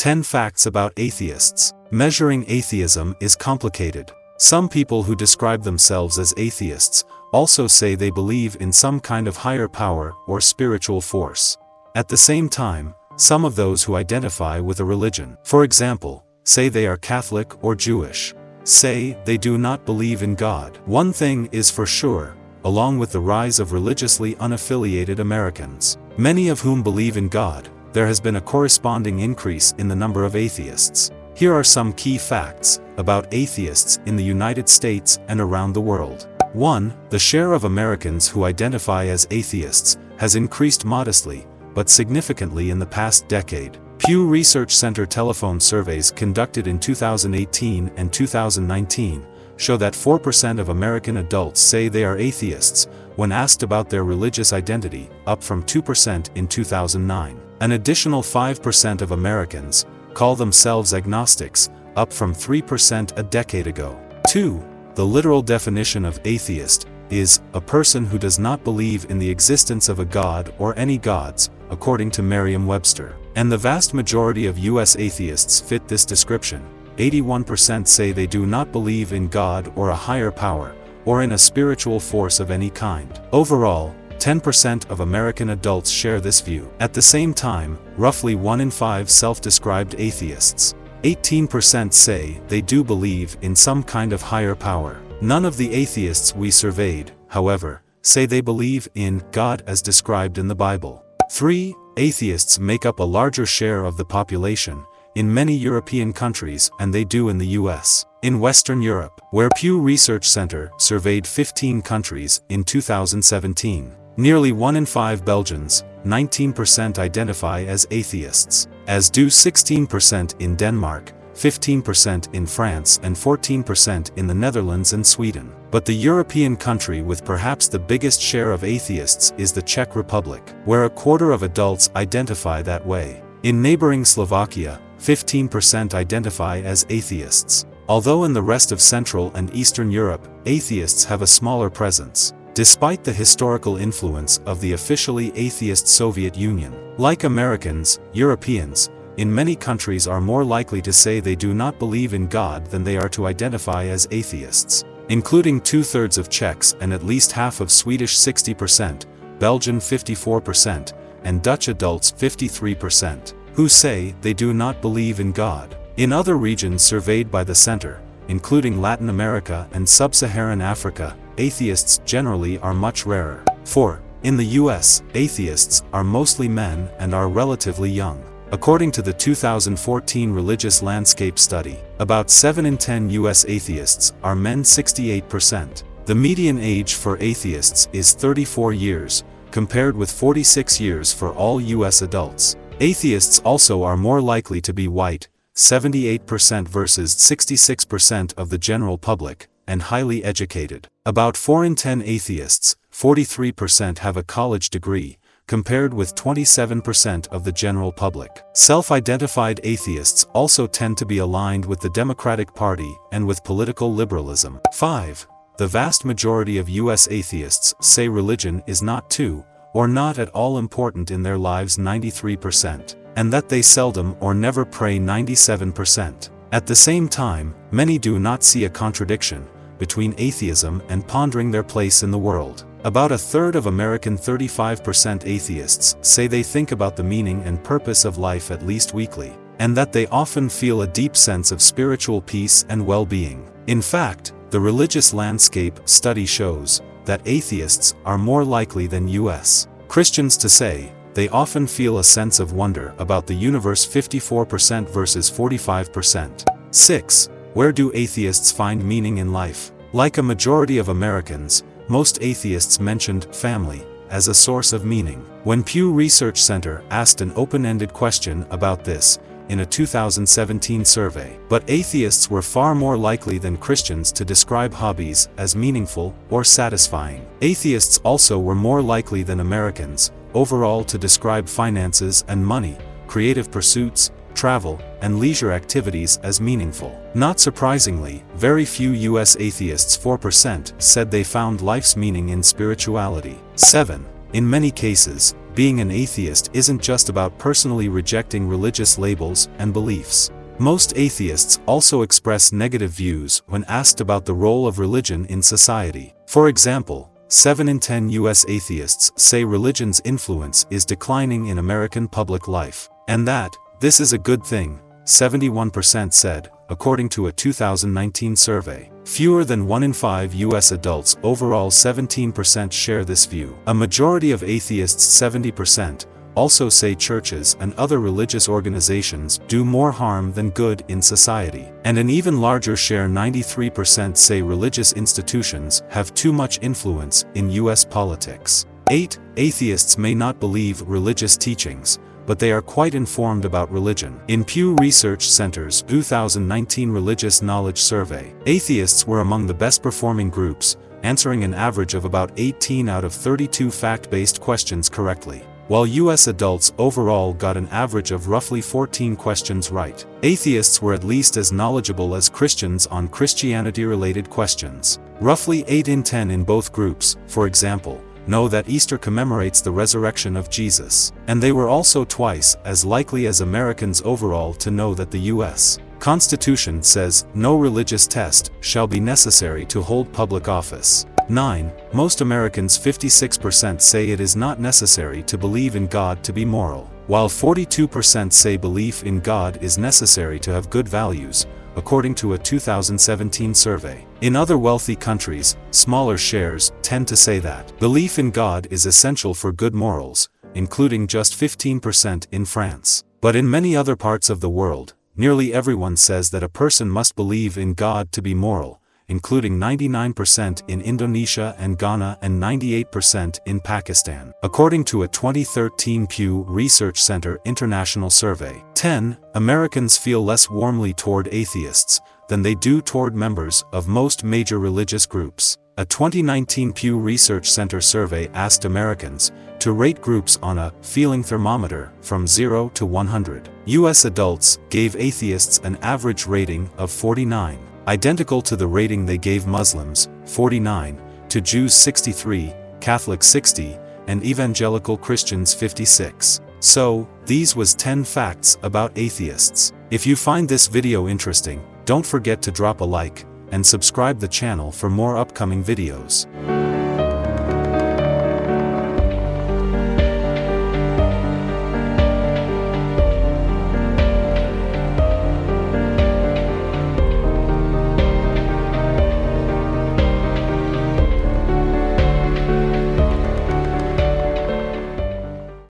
10 Facts about atheists. Measuring atheism is complicated. Some people who describe themselves as atheists also say they believe in some kind of higher power or spiritual force. At the same time, some of those who identify with a religion, for example, say they are Catholic or Jewish, say they do not believe in God. One thing is for sure, along with the rise of religiously unaffiliated Americans, many of whom believe in God, there has been a corresponding increase in the number of atheists. Here are some key facts about atheists in the United States and around the world. 1. The share of Americans who identify as atheists has increased modestly, but significantly in the past decade. Pew Research Center telephone surveys conducted in 2018 and 2019 show that 4% of American adults say they are atheists when asked about their religious identity, up from 2% in 2009. An additional 5% of Americans call themselves agnostics, up from 3% a decade ago. 2. The literal definition of atheist is a person who does not believe in the existence of a god or any gods, according to Merriam-Webster. And the vast majority of U.S. atheists fit this description. 81% say they do not believe in God or a higher power, or in a spiritual force of any kind. Overall, 10% of American adults share this view. At the same time, roughly 1 in 5 self-described atheists, 18% say they do believe in some kind of higher power. None of the atheists we surveyed, however, say they believe in God as described in the Bible. 3. Atheists make up a larger share of the population in many European countries than they do in the US. In Western Europe, where Pew Research Center surveyed 15 countries in 2017, nearly 1 in 5 Belgians, 19% identify as atheists, as do 16% in Denmark, 15% in France and 14% in the Netherlands and Sweden. But the European country with perhaps the biggest share of atheists is the Czech Republic, where a quarter of adults identify that way. In neighboring Slovakia, 15% identify as atheists. Although in the rest of Central and Eastern Europe, atheists have a smaller presence, despite the historical influence of the officially atheist Soviet Union. Like Americans, Europeans, in many countries are more likely to say they do not believe in God than they are to identify as atheists, including 2/3 of Czechs and at least half of Swedish 60%, Belgian 54%, and Dutch adults 53%, who say they do not believe in God. In other regions surveyed by the center, including Latin America and Sub-Saharan Africa, atheists generally are much rarer. 4. In the US, atheists are mostly men and are relatively young. According to the 2014 Religious Landscape Study, about 7 in 10 US atheists are men, 68%. The median age for atheists is 34 years, compared with 46 years for all US adults. Atheists also are more likely to be white, 78% versus 66% of the general public, and highly educated. About 4 in 10 atheists, 43% have a college degree, compared with 27% of the general public. Self-identified atheists also tend to be aligned with the Democratic Party and with political liberalism. 5. The vast majority of US atheists say religion is not too, or not at all important in their lives, 93%, and that they seldom or never pray, 97%. At the same time, many do not see a contradiction between atheism and pondering their place in the world. About 1/3 of American 35% atheists say they think about the meaning and purpose of life at least weekly, and that they often feel a deep sense of spiritual peace and well-being. In fact, the Religious Landscape Study shows that atheists are more likely than U.S. Christians to say they often feel a sense of wonder about the universe, 54% versus 45%. 6. Where do atheists find meaning in life? Like a majority of Americans, most atheists mentioned family as a source of meaning. When Pew Research Center asked an open-ended question about this in a 2017 survey, but atheists were far more likely than Christians to describe hobbies as meaningful or satisfying. Atheists also were more likely than Americans overall to describe finances and money, creative pursuits, travel, and leisure activities as meaningful. Not surprisingly, very few US atheists, 4%, said they found life's meaning in spirituality. 7. In many cases, being an atheist isn't just about personally rejecting religious labels and beliefs. Most atheists also express negative views when asked about the role of religion in society. For example, 7 in 10 US atheists say religion's influence is declining in American public life, and that this is a good thing, 71% said, according to a 2019 survey. Fewer than 1 in 5 US adults, overall 17%, share this view. A majority of atheists, 70%, also say churches and other religious organizations do more harm than good in society. And an even larger share, 93%, say religious institutions have too much influence in US politics. 8. Atheists may not believe religious teachings, but they are quite informed about religion. In Pew Research Center's 2019 Religious Knowledge Survey, atheists were among the best performing groups, answering an average of about 18 out of 32 fact-based questions correctly, while US adults overall got an average of roughly 14 questions right. Atheists were at least as knowledgeable as Christians on Christianity-related questions. Roughly 8 in 10 in both groups, for example, know that Easter commemorates the resurrection of Jesus, and they were also twice as likely as Americans overall to know that the U.S. Constitution says no religious test shall be necessary to hold public office. 9. Most Americans, 56%, say it is not necessary to believe in God to be moral, while 42% say belief in God is necessary to have good values, according to a 2017 survey. In other wealthy countries, smaller shares tend to say that belief in God is essential for good morals, including just 15% in France. But in many other parts of the world, nearly everyone says that a person must believe in God to be moral, including 99% in Indonesia and Ghana and 98% in Pakistan, according to a 2013 Pew Research Center International Survey. 10. Americans feel less warmly toward atheists than they do toward members of most major religious groups. A 2019 Pew Research Center survey asked Americans to rate groups on a feeling thermometer from 0 to 100. US adults gave atheists an average rating of 49. Identical to the rating they gave Muslims, 49, to Jews 63, Catholics 60, and evangelical Christians 56. So, these was 10 facts about atheists. If you find this video interesting, don't forget to drop a like, and subscribe the channel for more upcoming videos.